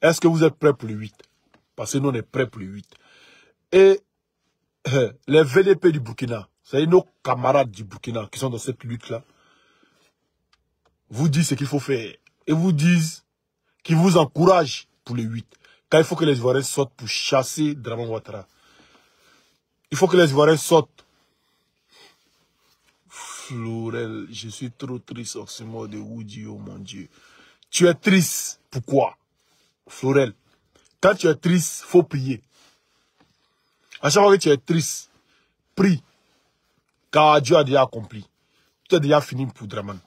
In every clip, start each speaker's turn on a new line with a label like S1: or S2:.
S1: Est-ce que vous êtes prêts pour le 8? Parce que nous, on est prêts pour le 8. Et les VDP du Burkina, c'est nos camarades du Burkina qui sont dans cette lutte-là, vous disent ce qu'il faut faire. Et vous disent qu'ils vous encouragent pour le 8. Quand il faut que les Ivoiriens sortent pour chasser Dramane Ouattara. Il faut que les Ivoiriens sortent. Florel, je suis trop triste en ce moment de Woody, oh mon Dieu. Tu es triste. Pourquoi? Florel, quand tu es triste, il faut prier. À chaque fois que tu es triste, prie. Car Dieu a déjà accompli. Tout est déjà fini pour Dramane.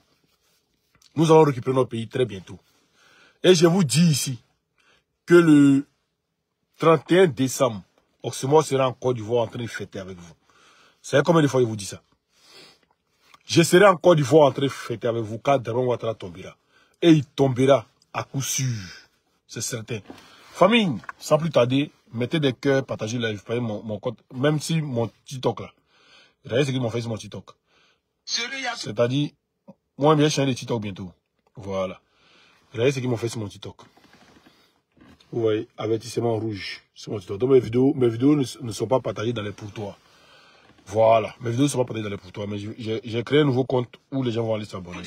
S1: Nous allons récupérer notre pays très bientôt. Et je vous dis ici que le 31 décembre, Oxymore sera en Côte d'Ivoire en train de fêter avec vous. Vous savez combien de fois je vous dis ça? Je serai en Côte d'Ivoire en train de fêter avec vous quand Dramane Ouattara tombera. Et il tombera à coup sûr. C'est certain. Famille, sans plus tarder, mettez des cœurs, partagez la live, mon compte, même si mon TikTok là. Regardez ce qu'ils m'ont fait sur mon TikTok. C'est-à-dire, moi, je vais changer de TikTok bientôt. Voilà. Regardez ce qu'ils m'ont fait sur mon TikTok. Vous voyez, avertissement rouge sur mon TikTok. Donc mes vidéos ne sont pas partagées dans les pourtours. Voilà. Mes vidéos ne sont pas partagées dans les pourtours. Mais j'ai créé un nouveau compte où les gens vont aller s'abonner.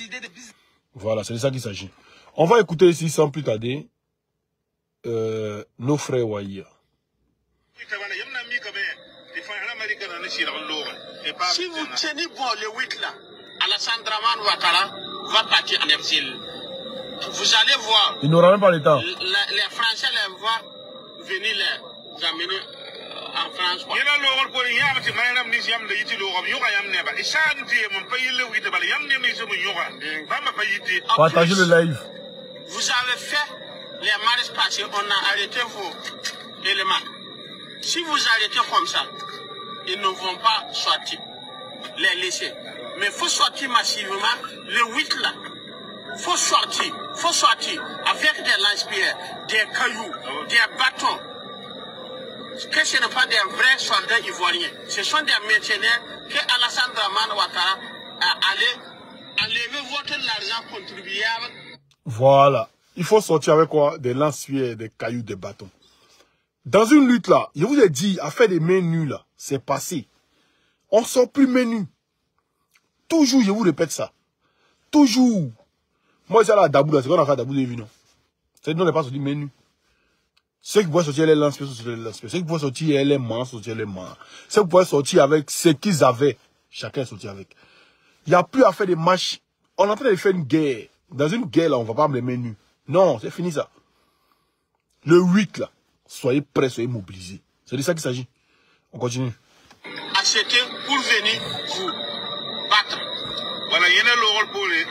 S1: Voilà, c'est de ça qu'il s'agit. On va écouter ici sans plus tarder nos frères Waïa.
S2: Si vous tenez bon le 8 là, Alassane Dramane Ouattara va partir en exil. Vous allez voir.
S1: Il n'aura même pas le temps.
S2: Les Français les vont venir les amener en France.
S1: Partagez le live.
S2: Vous avez fait les marches passées, on a arrêté vos éléments. Si vous arrêtez comme ça, ils ne vont pas sortir, les laisser. Mais il faut sortir massivement le 8 là. Il faut sortir avec des lance-pierres, des cailloux, des bâtons. Que ce n'est pas des vrais soldats ivoiriens. Ce sont des mercenaires que Alassane Dramane Ouattara a allé enlever votre argent contribuable.
S1: Voilà. Il faut sortir avec quoi? Des lance-pierres, des cailloux, des bâtons. Dans une lutte là, je vous ai dit, à faire des mains nues là, c'est passé. On ne sort plus mains nues. Toujours, je vous répète ça. Toujours. Moi, c'est à Dabou, là, c'est qu'on a fait à Dabou de vie, non? C'est-à-dire, on n'est pas sorti mains nues. Ceux qui pouvaient sortir les lance-pierres, sortir les lance-pierres. Ceux qui pouvaient sortir les mains, sortir les mains. Ceux qui pouvaient sortir avec ce qu'ils avaient. Chacun est sorti avec. Il n'y a plus à faire des matchs. On est en train de faire une guerre. Dans une guerre, là, on ne va pas les mains nues. Non, c'est fini ça. Le 8, là, soyez prêts, soyez mobilisés. C'est de ça qu'il s'agit. On continue.
S2: Acheter pour venir vous battre. Voilà, il y a le rôle pour les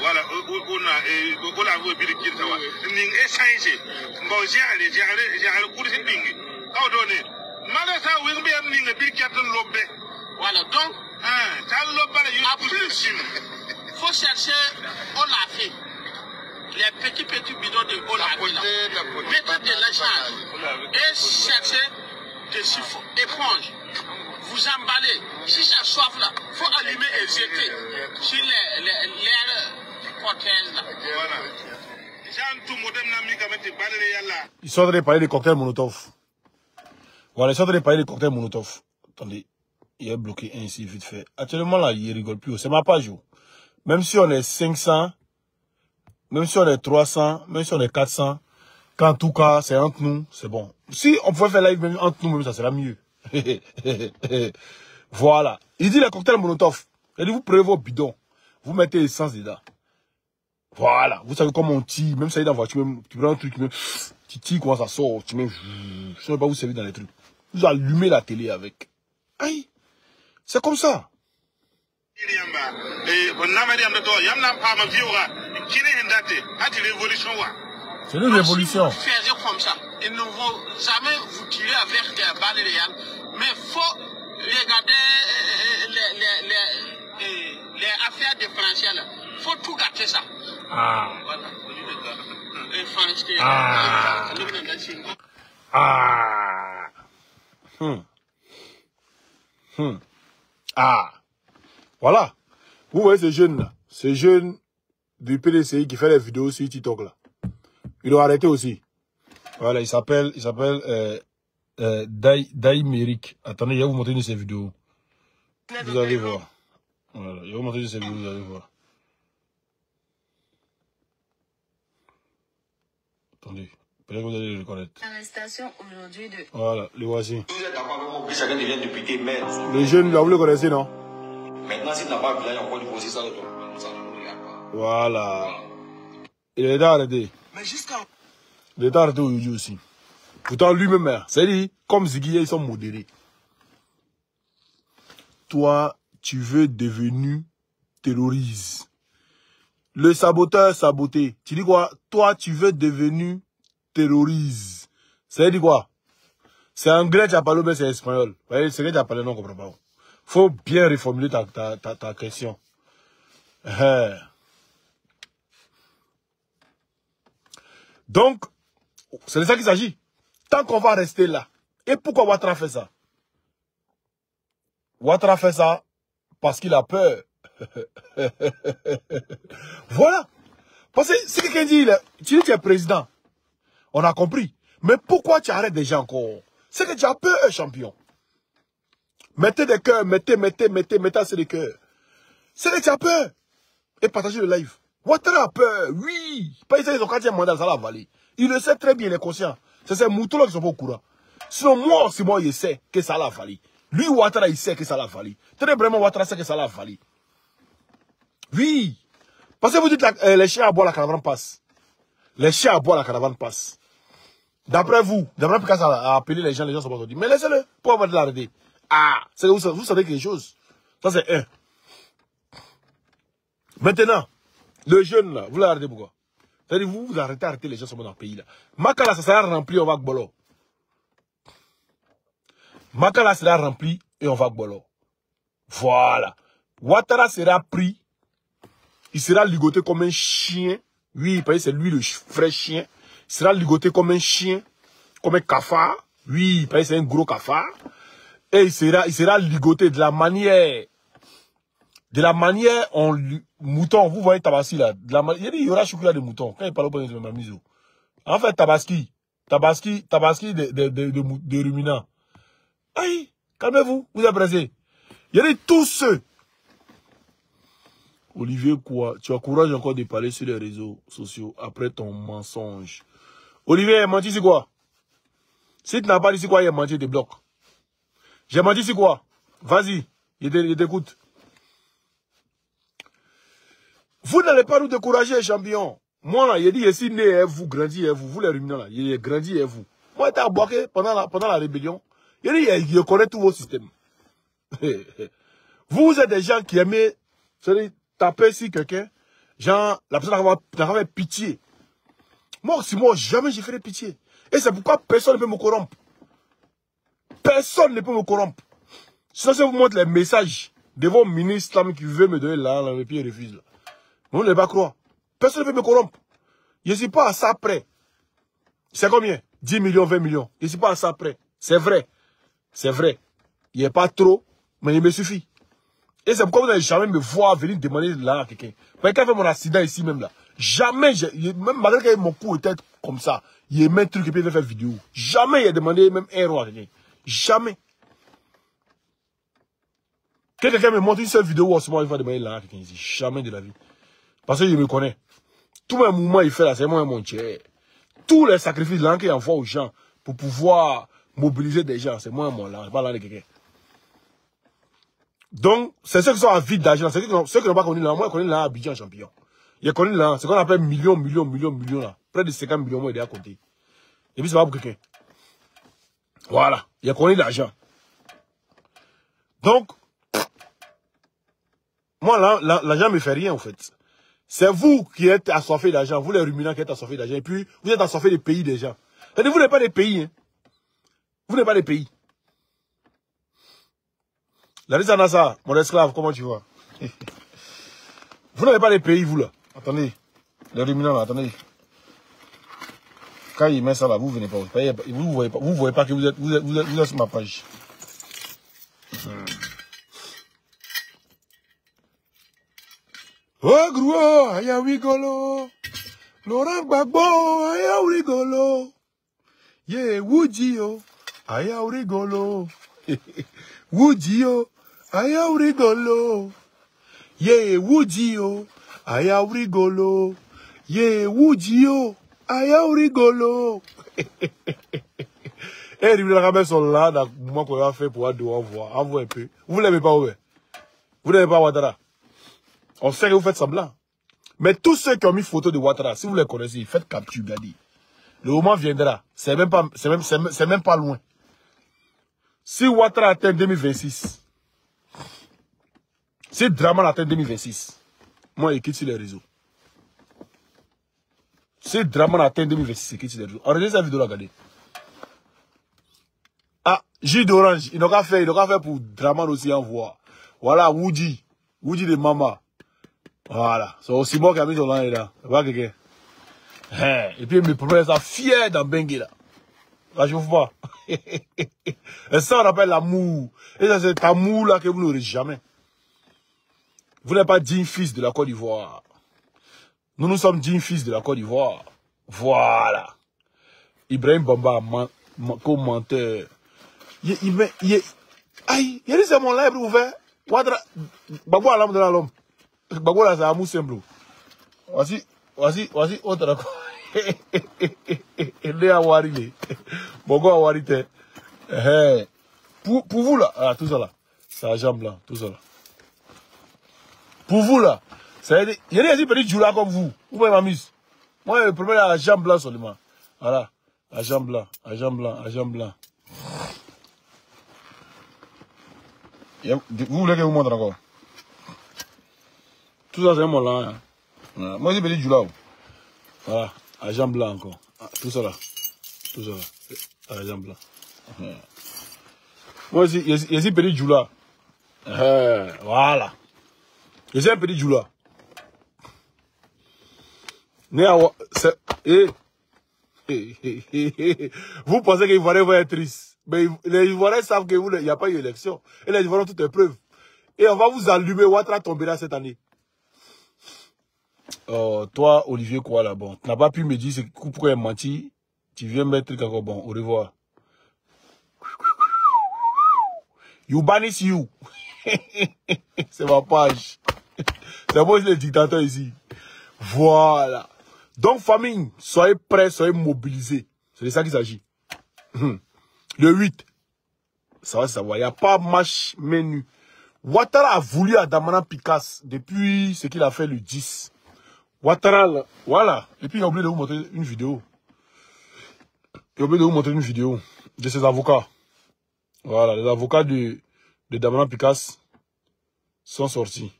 S2: voilà, on a vu bir kin tawa ning échanger mbo j'ai cours de ning au donné mala ça oui bien ning bir kat lobbe voilà donc ça lobbe la plus faut chercher on l'a fait les petits bidons de on l'a fait mettez de l'échange et chercher des chiffres éponges vous emballez si ça soif là faut allumer et jeter sur les
S1: ils sont en train de parler des cocktails Molotov. Voilà, ils sont en train de parler des cocktails Molotov. Attendez, il est bloqué un ici vite fait. Actuellement là, il rigole plus. C'est ma page. Même si on est 500, même si on est 300, même si on est 400, qu'en tout cas, c'est entre nous, c'est bon. Si on pouvait faire live même entre nous, même ça sera mieux. Voilà. Il dit les cocktails Molotov. Il dit vous prenez vos bidons. Vous mettez l'essence dedans. Voilà. Vous savez comment on tire. Même ça est dans la voiture, même, tu prends un truc, même, tu tires comment ça sort. Tu mets. Je ne vais pas vous servir dans les trucs. Vous allumez la télé avec. Aïe. C'est comme ça. C'est une révolution.
S2: Si vous faites comme ça, ils ne vont jamais vous tirer avec des balles réelles. Mais il faut regarder les affaires des Français là. Il faut tout gâter ça.
S1: Ah.
S2: Voilà.
S1: Ah. Voilà. Vous voyez ces jeunes là. Ces jeunes du PDCI qui fait les vidéos sur TikTok là. Il doit arrêter aussi. Voilà, il s'appelle Daimeric. Attendez, je vais vous montrer une de ses vidéos. Vous allez voir. Voilà, je vais vous montrer une de ses vidéos, vous allez voir. Attendez, peut-être que vous allez le reconnaître.
S3: L'arrestation aujourd'hui de...
S1: Voilà, le voici.
S4: Vous êtes d'accord avec moi, chacun devient député, mais...
S1: Les jeunes, là, vous le connaissez, non?
S4: Maintenant, s'il n'a pas vu, là, il y a encore du procès, ça,
S1: voilà. Il est arrêté.
S4: Mais jusqu'à...
S1: Il est arrêté aujourd'hui aussi. Pourtant, lui-même, c'est-à-dire, comme Ziggy, ils sont modérés. Toi, tu veux devenir terroriste. Le saboteur saboté. Tu dis quoi? Toi, tu veux devenir terroriste. Ça dit quoi? C'est anglais, tu as parlé, mais c'est espagnol. C'est ce que tu as parlé, non, on ne comprend pas. Faut bien reformuler ta question. Donc, c'est de ça qu'il s'agit. Tant qu'on va rester là. Et pourquoi Ouattara fait ça? Ouattara fait ça parce qu'il a peur. Voilà. Parce que si quelqu'un dit, tu dis que tu es président, on a compris. Mais pourquoi tu arrêtes déjà encore? C'est que tu as peur, champion. Mettez des cœurs, mettez assez de cœurs. C'est que tu as peur. Et partagez le live. Ouattara a peur, oui. Pas ils ont 4e mandat, ça l'a avalé. Il le sait très bien, il est conscient. C'est ces moutons-là qui sont pas au courant. Sinon, moi, il sait que ça l'a avalé. Lui, Ouattara, il sait que ça l'a avalé. Très vraiment, Ouattara sait que ça l'a avalé. Oui. Parce que vous dites les chiens à boire, la caravane passe. Les chiens à boire, la caravane passe. D'après vous, d'après Picasso a appelé les gens sont pas dit. Mais laissez-le pour avoir de l'arrêter. Ah, vous savez quelque chose. Ça, c'est un. Maintenant, le jeune là, vous l'arrêtez pourquoi? C'est-à-dire, vous arrêtez les gens qui sont dans le pays là. Makala, ça sera rempli, on va Gbolo. Makala sera rempli et on va Gbolo. Voilà. Ouattara sera pris. Il sera ligoté comme un chien. Oui, parce que c'est lui le vrai chien. Il sera ligoté comme un chien, comme un cafard. Oui, parce que c'est un gros cafard. Et il sera ligoté de la manière mouton. Vous voyez Tabaski là. Il y aura chocolat de mouton. Quand il parle au de ma mise. En fait, Tabaski de ruminant. Aïe, calmez-vous, vous êtes pressé. Il y a tous ceux. Olivier, quoi? Tu as courage encore de parler sur les réseaux sociaux après ton mensonge. Olivier, il a menti, c'est quoi? Si tu n'as pas dit c'est quoi, il a menti, il te bloque. J'ai menti, c'est quoi? Vas-y, il t'écoute. Vous n'allez pas nous décourager, champion. Moi, là, il a dit, ici, né et vous, grandi et vous. Vous, les ruminants, là, il est grandi et vous. Moi, j'étais à Boaké pendant la rébellion. Il a dit, il connaît tous vos systèmes. Vous êtes des gens qui aiment, c'est-à-dire, taper sur quelqu'un, genre, la personne n'a pas pitié. Moi, jamais j'ai fait pitié. Et c'est pourquoi personne ne peut me corrompre. Personne ne peut me corrompre. Sinon, je vous montre les messages de vos ministres qui veulent me donner là, et puis ils refusent. Là. Vous ne pas croire. Personne ne peut me corrompre. Je ne suis pas à ça près. C'est combien? 10 millions, 20 millions. Je ne suis pas à ça près. C'est vrai. C'est vrai. Il n'y a pas trop, mais il me suffit. Et c'est pourquoi vous n'allez jamais me voir venir demander de l'argent à quelqu'un. Parce qu'il a fait mon accident ici même là. Jamais, même malgré que mon cou était comme ça, il y a même truc et puis il a fait vidéo. Jamais il a demandé même un euro à quelqu'un. Jamais. Que quelqu'un me montre une seule vidéo en ce moment, il va demander de l'argent à quelqu'un ici. Jamais de la vie. Parce qu'il me connaît. Tous mes mouvements il fait là, c'est moi mon tiers. Tous les sacrifices là qu'il envoie aux gens pour pouvoir mobiliser des gens, c'est moi mon là, je pas là de quelqu'un. Donc, c'est ceux qui sont à vide d'argent, ceux qui n'ont pas connu là, moi je connais là à Abidjan champion. Il a connu là, c'est ce qu'on appelle millions là. Près de 50 millions, moi il est à côté. Et puis c'est pas pour quelqu'un. Voilà, il a connu l'argent. Donc, moi là, l'argent me fait rien en fait. C'est vous qui êtes assoiffés d'argent, vous les ruminants qui êtes assoiffés d'argent, et puis vous êtes assoiffés des pays des gens. C'est-à-dire, vous n'êtes pas des pays, hein. Vous n'êtes pas des pays. Larissa Nassa, mon esclave, comment tu vas? Vous n'avez pas les pays, vous là. Attendez. Les ruminants là, attendez. Quand il met ça là, vous venez pas. Vous voyez pas que vous êtes sur ma page. Oh, gros, aya rigolo. Laurent Gbagbo, aya rigolo. Yeah, Woody, aya rigolo. Woody, aya rigolo. Yeah, Woody, aya rigolo. Yeah, Woody, aya rigolo. Et les caméras sont là, dans le moment qu'on a fait pour voir un peu. Vous ne l'aimez pas, ouais. Vous n'aimez pas Ouattara. On sait que vous faites semblant. Mais tous ceux qui ont mis photo de Ouattara, si vous les connaissez, faites capture, gadi. Le moment viendra. C'est même pas loin. Si Ouattara atteint 2026, si Draman atteint 2026, moi, il quitte sur les réseaux. Si Draman atteint 2026, il quitte sur les réseaux. Regardez cette vidéo là, regardez. Ah, jus d'orange. Il n'a qu'à faire pour Draman aussi en voir. Voilà, Woody. Woody de Mama. Voilà. C'est aussi bon qui a mis son nom là. Voilà quelqu'un. Et puis, mes problèmes sont fiers dans Bengue là. Là, je ne vois pas. Et ça, on appelle l'amour. Et c'est cet amour là que vous n'aurez jamais. Vous n'êtes pas digne fils de la Côte d'Ivoire. Nous sommes dignes fils de la Côte d'Ivoire. Voilà. Ibrahim Bamba, commentaire. Aïe, il y a des mon libre ouvert. Ouattara, Gbagbo à l'âme de l'homme. Gbagbo là, c'est un amour simple. Voici, autre d'accord. Il est à Warile. Bogo à Warite. Pour vous là, ah, tout ça là, c'est la jambe là, tout ça là. Pour vous là, il y a des petits joueurs comme vous. Vous pouvez m'amuser. Moi, le problème c'est la jambe là seulement. Voilà, la jambe là, la jambe là, la jambe là. Vous voulez que je vous montre encore? Tout ça, c'est mon là. Hein. Voilà. Moi, j'ai petit du là. Voilà. La jambe là encore. Ah, tout ça là. Tout ça là. La jambe là. Moi, il y a un petit du là. Voilà. Il y a un petit du là. Vous pensez que les Ivoiriens vont être tristes. Mais les Ivoiriens savent qu'il n'y a pas eu d'élection. Et les Ivoiriens ont toutes les preuves. Et on va vous allumer. Ouattara tombera cette année. Toi, Olivier, quoi là, bon. Tu n'as pas pu me dire pourquoi il a menti. Tu viens mettre encore bon. Au revoir. You banish you. C'est ma page. C'est moi le dictateur ici. Voilà. Donc, famille, soyez prêts, soyez mobilisés. C'est de ça qu'il s'agit. Le 8, ça va savoir. Il n'y a pas match menu. Ouattara a voulu à Damana Picasse depuis ce qu'il a fait le 10. Ouattara, voilà. Et puis, il a oublié de vous montrer une vidéo. Il a oublié de vous montrer une vidéo de ses avocats. Voilà, les avocats de Damana Picasse sont sortis.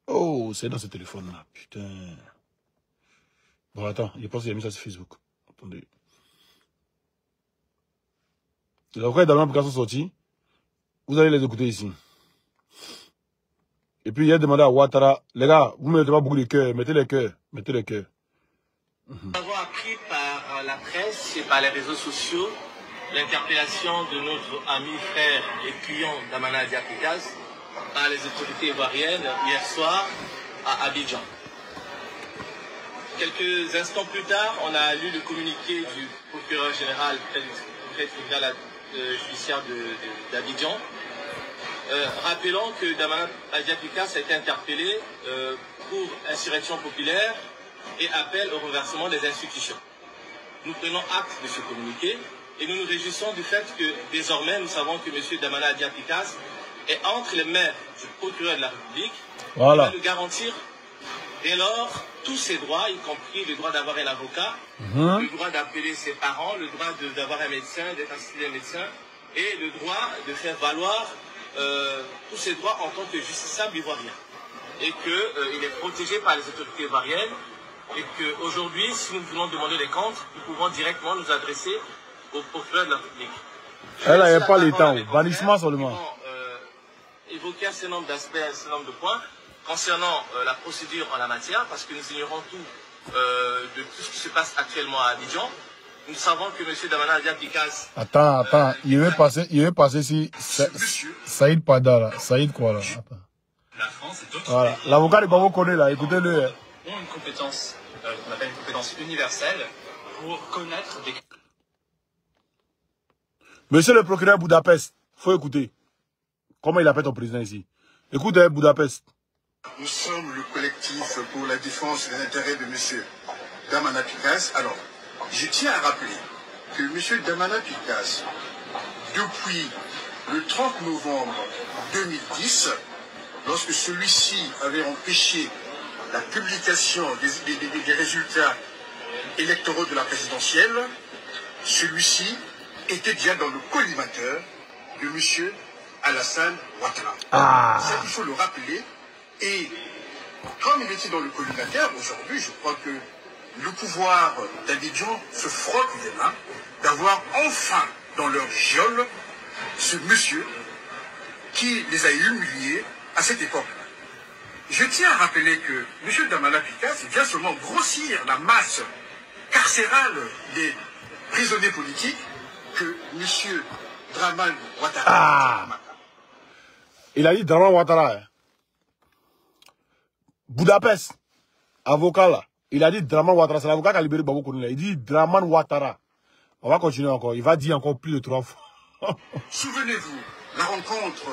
S1: Oh, c'est dans ce téléphone-là, putain. Bon, attends, je pense qu'il a mis ça sur Facebook. Attendez. Les avocats de Damana Picasse sont sortis. Vous allez les écouter ici. Et puis, il a demandé à Ouattara, les gars, vous ne mettez pas beaucoup de cœurs, mettez les cœurs, mettez les cœurs.
S3: Nous avons appris par la presse et par les réseaux sociaux l'interpellation de notre ami, frère et client Damana Dia Picasse par les autorités ivoiriennes hier soir à Abidjan. Quelques instants plus tard, on a lu le communiqué du procureur général, tribunal judiciaire d'Abidjan, rappelant que Damana Dia Picasse a été interpellé pour insurrection populaire et appel au renversement des institutions. Nous prenons acte de ce communiqué et nous nous réjouissons du fait que désormais nous savons que M. Damana Dia Picasse est entre les mains du procureur de la République. Voilà. Il va nous garantir dès lors tous ses droits, y compris le droit d'avoir un avocat, le droit d'appeler ses parents, le droit d'avoir un médecin, d'être assisté d'un médecin et le droit de faire valoir tous ses droits en tant que justiciable ivoirien. Et qu'il est protégé par les autorités ivoiriennes et qu'aujourd'hui, si nous voulons demander des comptes, nous pouvons directement nous adresser au procureur de la République.
S1: Elle n'a pas le temps, bannissement seulement.
S3: Évoquer un certain nombre d'aspects, un certain nombre de points concernant la procédure en la matière, parce que nous ignorons tout de tout ce qui se passe actuellement à Abidjan. Nous savons que M. Damana Dia Picasse...
S1: Attends, il veut passer si... Saïd Pada là, Saïd quoi là? Attends.
S3: la France et d'autres
S1: Voilà.
S3: pays.
S1: L'avocat de Babo connaît là, écoutez-le.
S3: Ont une compétence qu'on appelle une compétence universelle pour connaître des...
S1: Monsieur le procureur Budapest, faut écouter. Comment il appelle ton président ici? Écoutez, Budapest.
S5: Nous sommes le collectif pour la défense des intérêts de M. Damana Pikas. Alors, je tiens à rappeler que M. Damana Pikas, depuis le 30 novembre 2010, lorsque celui-ci avait empêché la publication des résultats électoraux de la présidentielle, celui-ci était déjà dans le collimateur de M. Alassane Ouattara. Ça, il faut le rappeler. Et comme il était dans le collimateur, aujourd'hui, je crois que le pouvoir d'Abidjan se frotte les mains d'avoir enfin dans leur geôle ce monsieur qui les a humiliés à cette époque. Je tiens à rappeler que M. Damana Pikas vient seulement grossir la masse carcérale des prisonniers politiques que M. Draman Ouattara.
S1: Il a dit Draman Ouattara. Hein. Budapest, avocat là. Il a dit Draman Ouattara. C'est l'avocat qui a libéré Babo Kounela. Il dit Draman Ouattara. On va continuer encore. Il va dire encore plus de 3 fois.
S5: Souvenez-vous, la rencontre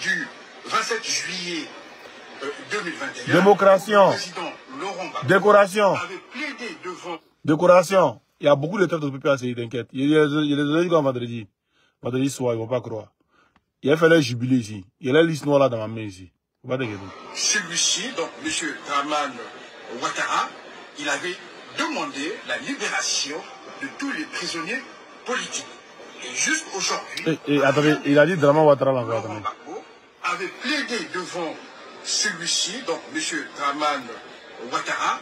S5: du 27 juillet 2021.
S1: Démocration.
S5: Le président Laurent Gbagbo
S1: Décoration.
S5: avait plaidé devant...
S1: Décoration. Il y a beaucoup de traits de PPAC, t'inquiète. Il y a des gens vendredi. Vendredi soir, ils ne vont pas croire. Il a fait le jubilé ici. Il y a la liste noire là dans ma main ici.
S5: Celui-ci, donc M. Draman Ouattara, il avait demandé la libération de tous les prisonniers politiques. Et juste aujourd'hui,
S1: attendez, il a dit Draman Ouattara là.
S5: Laurent Gbagbo avait plaidé devant celui-ci, donc M. Draman Ouattara,